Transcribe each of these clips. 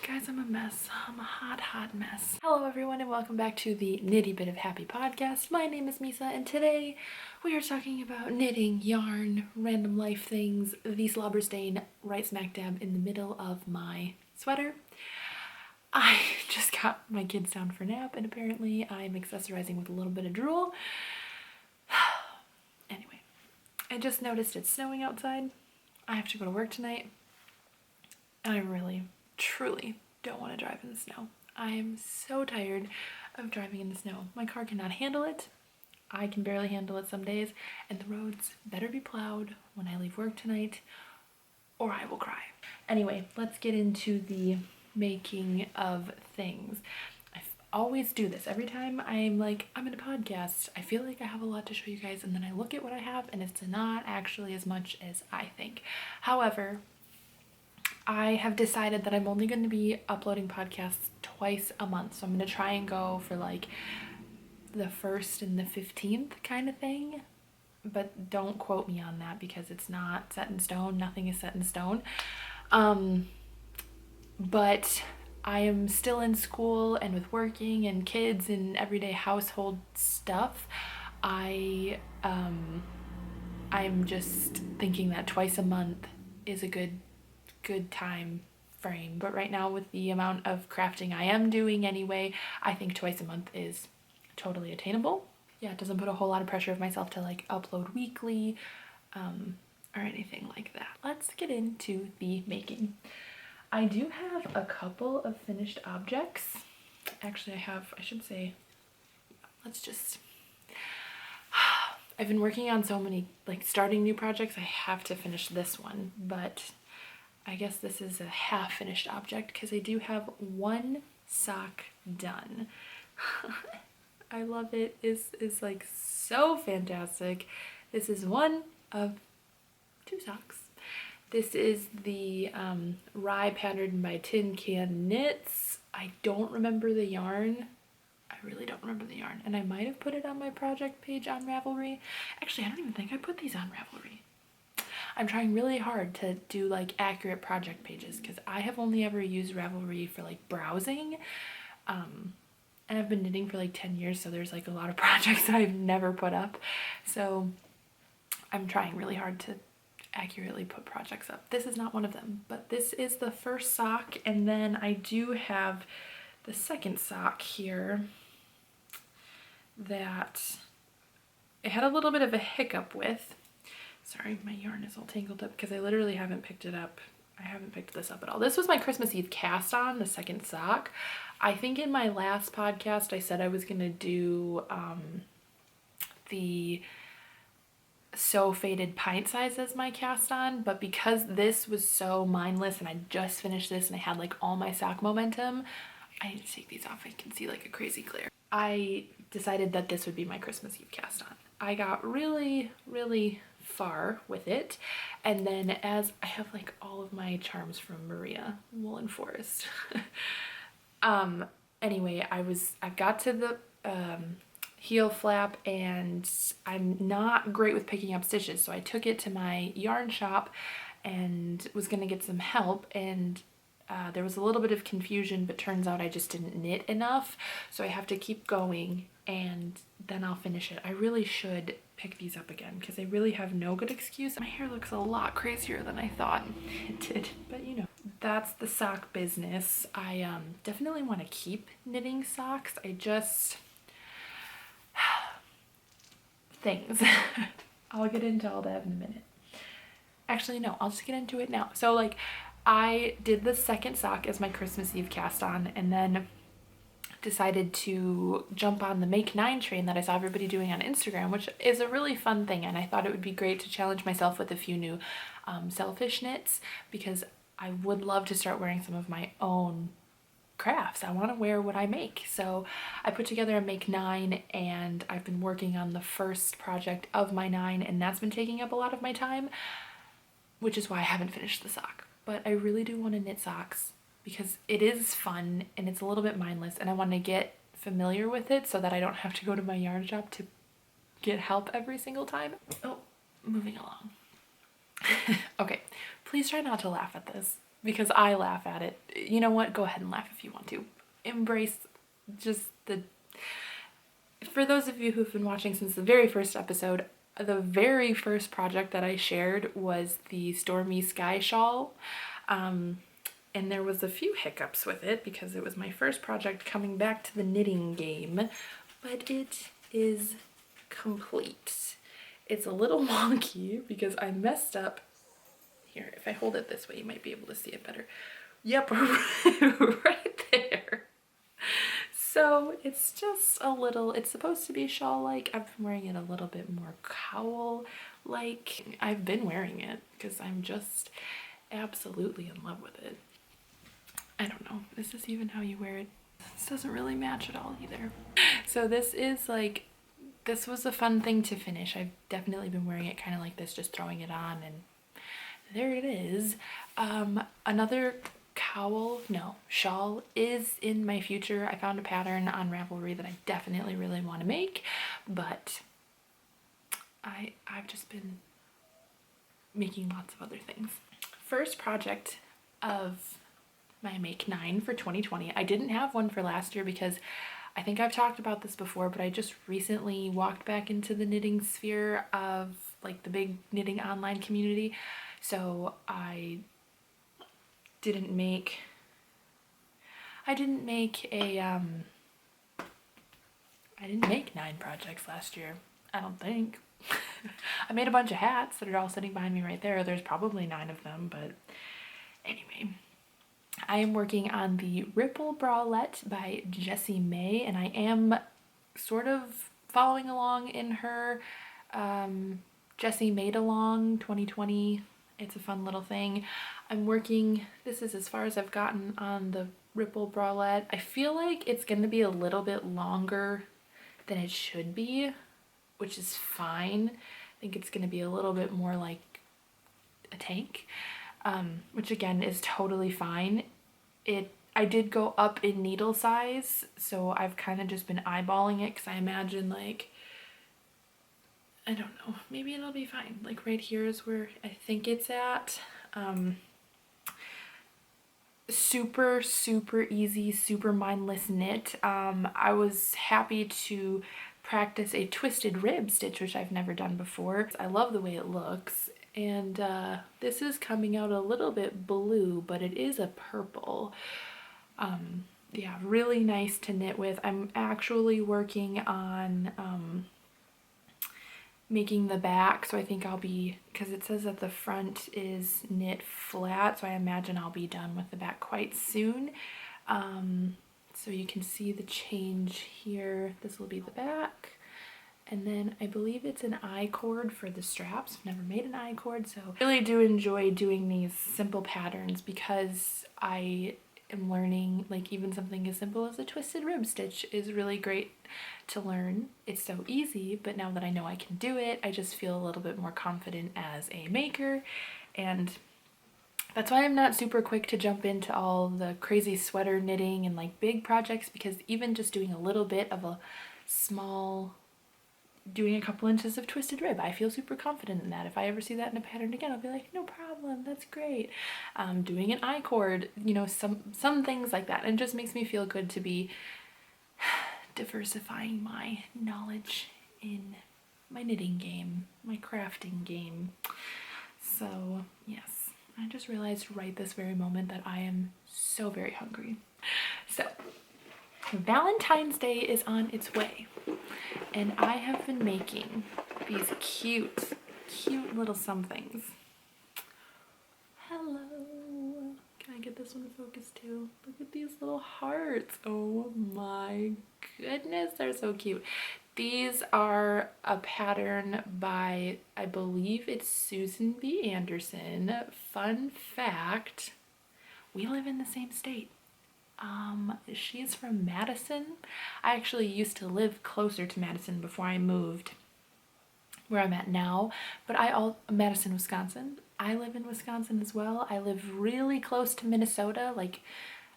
Guys, I'm a mess. I'm a hot mess. Hello everyone and welcome back to the Knitty Bit of Happy podcast. My name is Mesa and today we are talking about knitting, yarn, random life things, the slobber stain right smack dab in the middle of my sweater. I just got my kids down for nap and apparently I'm accessorizing with a little bit of Drool. Anyway, I just noticed it's snowing outside. I have to go to work tonight and I really truly don't want to drive in the snow. I am so tired of driving in the snow. My car cannot handle it. I can barely handle it some days, and the roads better be plowed when I leave work tonight or I will cry. Anyway, let's get into the making of things. I always do this every time I'm like, I'm in a podcast. I feel like I have a lot to show you guys, and then I look at what I have and it's not actually as much as I think. However, I have decided that I'm only going to be uploading podcasts twice a month. So I'm going to try and go for like the 1st and the 15th kind of thing. But don't quote me on that because it's not set in stone. Nothing is set in stone. But I am still in school and with working and kids and everyday household stuff. I'm just thinking that twice a month is a good time frame, but right now with the amount of crafting I am doing anyway, I think twice a month is totally attainable. Yeah, it doesn't put a whole lot of pressure of myself to like upload weekly or anything like that. Let's get into the making. I do have a couple of finished objects. Actually, I've been working on so many, like starting new projects. I have to finish this one, but I guess this is a half-finished object because I do have one sock done. I love it. It's like so fantastic. This is one of 2 socks. This is the Rye pattern by Tin Can Knits. I don't remember the yarn. I really don't remember the yarn. And I might have put it on my project page on Ravelry. Actually, I don't even think I put these on Ravelry. I'm trying really hard to do like accurate project pages because I have only ever used Ravelry for like browsing. And I've been knitting for like 10 years, so there's like a lot of projects that I've never put up. So I'm trying really hard to accurately put projects up. This is not one of them, but this is the first sock, and then I do have the second sock here that I had a little bit of a hiccup with. Sorry, my yarn is all tangled up because I literally haven't picked it up. I haven't picked this up at all. This was my Christmas Eve cast on, the second sock. I think in my last podcast I said I was going to do the So Faded pint size as my cast on, but because this was so mindless and I just finished this and I had like all my sock momentum, I need to take these off. I can see like a crazy glare. I decided that this would be my Christmas Eve cast on. I got really far with it, and then as I have like all of my charms from Maria Woolen Forest. Anyway, I got to the heel flap and I'm not great with picking up stitches, so I took it to my yarn shop and was gonna get some help, and there was a little bit of confusion, but turns out I just didn't knit enough, so I have to keep going and then I'll finish it. I really should pick these up again because I really have no good excuse. My hair looks a lot crazier than I thought it did, but you know, that's the sock business. I definitely want to keep knitting socks. Things. I'll get into all that in a minute. Actually, no, I'll just get into it now. So like, I did the second sock as my Christmas Eve cast on, and then decided to jump on the Make 9 train that I saw everybody doing on Instagram, which is a really fun thing, and I thought it would be great to challenge myself with a few new selfish knits because I would love to start wearing some of my own crafts. I want to wear what I make. So I put together a Make 9 and I've been working on the first project of my 9, and that's been taking up a lot of my time, which is why I haven't finished the sock. But I really do want to knit socks because it is fun and it's a little bit mindless, and I want to get familiar with it so that I don't have to go to my yarn shop to get help every single time. Oh, moving along. Okay, please try not to laugh at this. because I laugh at it. You know what? Go ahead and laugh if you want to. Embrace just the... For those of you who've been watching since the very first episode, the very first project that I shared was the Stormy Sky Shawl. And there was a few hiccups with it because it was my first project coming back to the knitting game, but it is complete. It's a little wonky because I messed up. Here, if I hold it this way, you might be able to see it better. Yep, right there. So it's just a little, it's supposed to be shawl-like. I've been wearing it a little bit more cowl-like. I've been wearing it because I'm just absolutely in love with it. I don't know, is this even how you wear it? This doesn't really match at all either. So this is like, this was a fun thing to finish. I've definitely been wearing it kind of like this, just throwing it on, and there it is. Another shawl is in my future. I found a pattern on Ravelry that I definitely really want to make, but I've just been making lots of other things. First project of my Make 9 for 2020. I didn't have one for last year because I think I've talked about this before, but I just recently walked back into the knitting sphere of like the big knitting online community. So I didn't make I didn't make 9 projects last year, I don't think. I made a bunch of hats that are all sitting behind me right there. There's probably 9 of them, but anyway. I am working on the Ripple Bralette by Jessie May, and I am sort of following along in her Jessie Made Along 2020. It's a fun little thing. I'm working, this is as far as I've gotten on the Ripple Bralette. I feel like it's going to be a little bit longer than it should be, which is fine. I think it's going to be a little bit more like a tank. Which again is totally fine. I did go up in needle size, so I've kind of just been eyeballing it because I imagine, like, I don't know, maybe it'll be fine. Like right here is where I think it's at. Super easy, super mindless knit. I was happy to practice a twisted rib stitch, which I've never done before. I love the way it looks. And this is coming out a little bit blue, but it is a purple. Yeah, really nice to knit with. I'm actually working on making the back, so I think I'll be, because it says that the front is knit flat, so I imagine I'll be done with the back quite soon. So you can see the change here. This will be the back. And then I believe it's an I-cord for the straps. I've never made an I-cord, so I really do enjoy doing these simple patterns because I am learning, like even something as simple as a twisted rib stitch is really great to learn. It's so easy, but now that I know I can do it, I just feel a little bit more confident as a maker, and that's why I'm not super quick to jump into all the crazy sweater knitting and like big projects, because even just doing a little bit of a small, doing a couple inches of twisted rib, I feel super confident in that. If I ever see that in a pattern again, I'll be like, no problem, that's great. Doing an I-cord, you know, some things like that. And it just makes me feel good to be diversifying my knowledge in my knitting game, my crafting game. So yes, I just realized right this very moment that I am so very hungry. So Valentine's Day is on its way, and I have been making these cute little somethings. Hello. Can I get this one focused too? Look at these little hearts. Oh my goodness, they're so cute. These are a pattern by, I believe it's Susan B. Anderson. Fun fact, we live in the same state. She is from Madison. I actually used to live closer to Madison before I moved where I'm at now, but Madison, Wisconsin. I live in Wisconsin as well. I live really close to Minnesota. Like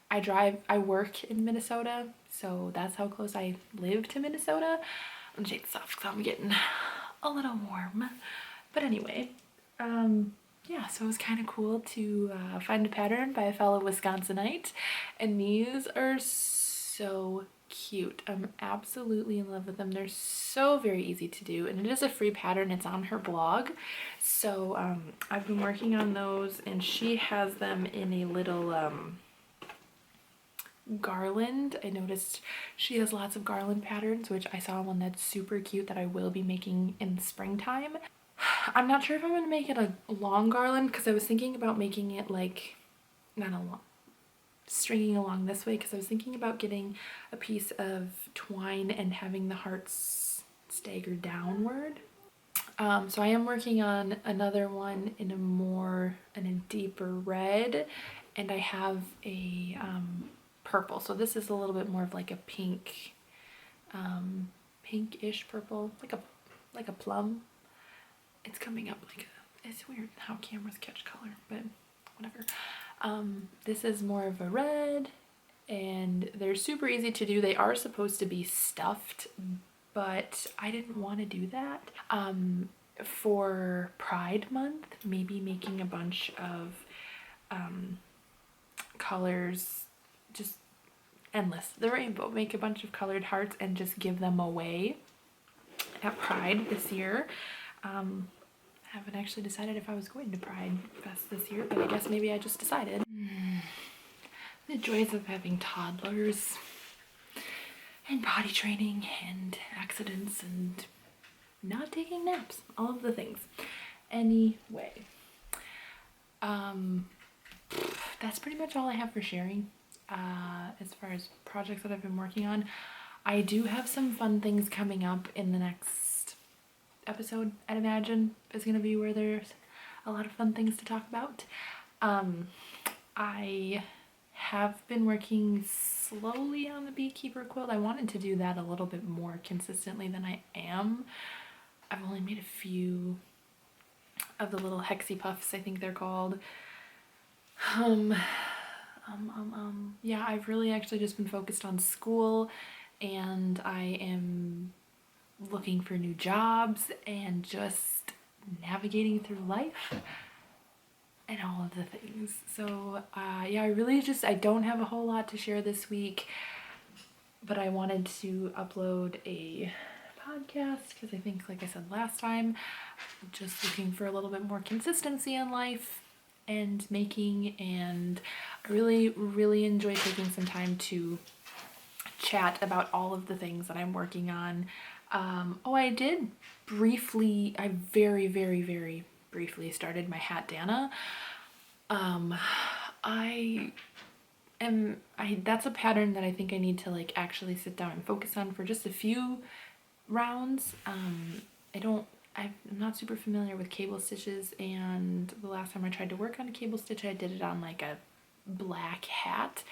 I work in Minnesota, so that's how close I live to Minnesota. I'm gonna take this off because I'm getting a little warm. But anyway, yeah, so it was kind of cool to find a pattern by a fellow Wisconsinite, and these are so cute. I'm absolutely in love with them. They're so very easy to do, and it is a free pattern. It's on her blog. So I've been working on those, and she has them in a little garland. I noticed she has lots of garland patterns, which I saw one that's super cute that I will be making in springtime. I'm not sure if I'm going to make it a long garland, because I was thinking about making it like, not a long, stringing along this way, because I was thinking about getting a piece of twine and having the hearts stagger downward. So I am working on another one in a deeper red, and I have a purple. So this is a little bit more of like a pink, pinkish purple, like a plum. It's coming up like it's weird how cameras catch color, but whatever. This is more of a red, and they're super easy to do. They are supposed to be stuffed, but I didn't want to do that. For Pride Month, maybe making a bunch of colors, just endless, the rainbow, make a bunch of colored hearts and just give them away at Pride this year. I haven't actually decided if I was going to Pride Fest this year, but I guess maybe I just decided. The joys of having toddlers and potty training and accidents and not taking naps, all of the things. Anyway, that's pretty much all I have for sharing as far as projects that I've been working on. I do have some fun things coming up in the next episode. I'd imagine is going to be where there's a lot of fun things to talk about. I have been working slowly on the beekeeper quilt. I wanted to do that a little bit more consistently than I am. I've only made a few of the little hexie puffs, I think they're called. Yeah, I've really actually just been focused on school, and I am looking for new jobs and just navigating through life and all of the things. So yeah, I don't have a whole lot to share this week, but I wanted to upload a podcast because I think, like I said last time, just looking for a little bit more consistency in life and making, and I really enjoy taking some time to chat about all of the things that I'm working on. I did briefly, I very briefly started my hat Dana. That's a pattern that I think I need to like actually sit down and focus on for just a few rounds. I'm not super familiar with cable stitches, and the last time I tried to work on a cable stitch, I did it on like a black hat,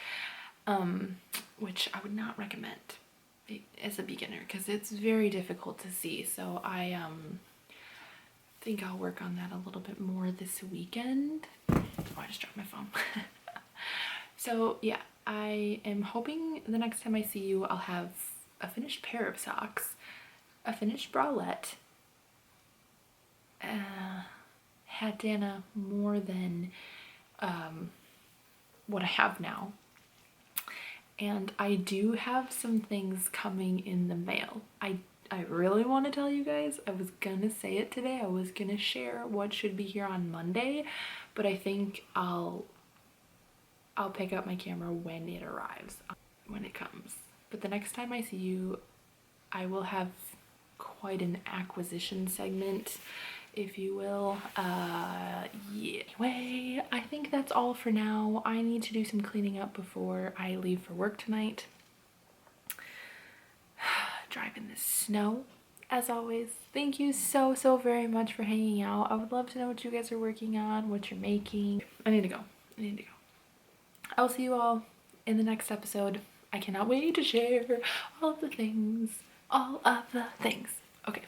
which I would not recommend as a beginner because it's very difficult to see. So I think I'll work on that a little bit more this weekend. Oh, I just dropped my phone. So yeah, I am hoping the next time I see you, I'll have a finished pair of socks, a finished bralette, hat Dana more than what I have now. And I do have some things coming in the mail. I really want to tell you guys. I was gonna say it today. I was gonna share what should be here on Monday, but I think I'll pick up my camera when it arrives, when it comes. But the next time I see you, I will have quite an acquisition segment, if you will. Yeah. Anyway, I think that's all for now. I need to do some cleaning up before I leave for work tonight. Drive in the snow, as always. Thank you so very much for hanging out. I would love to know what you guys are working on, what you're making. I need to go. I'll see you all in the next episode. I cannot wait to share all of the things. Okay.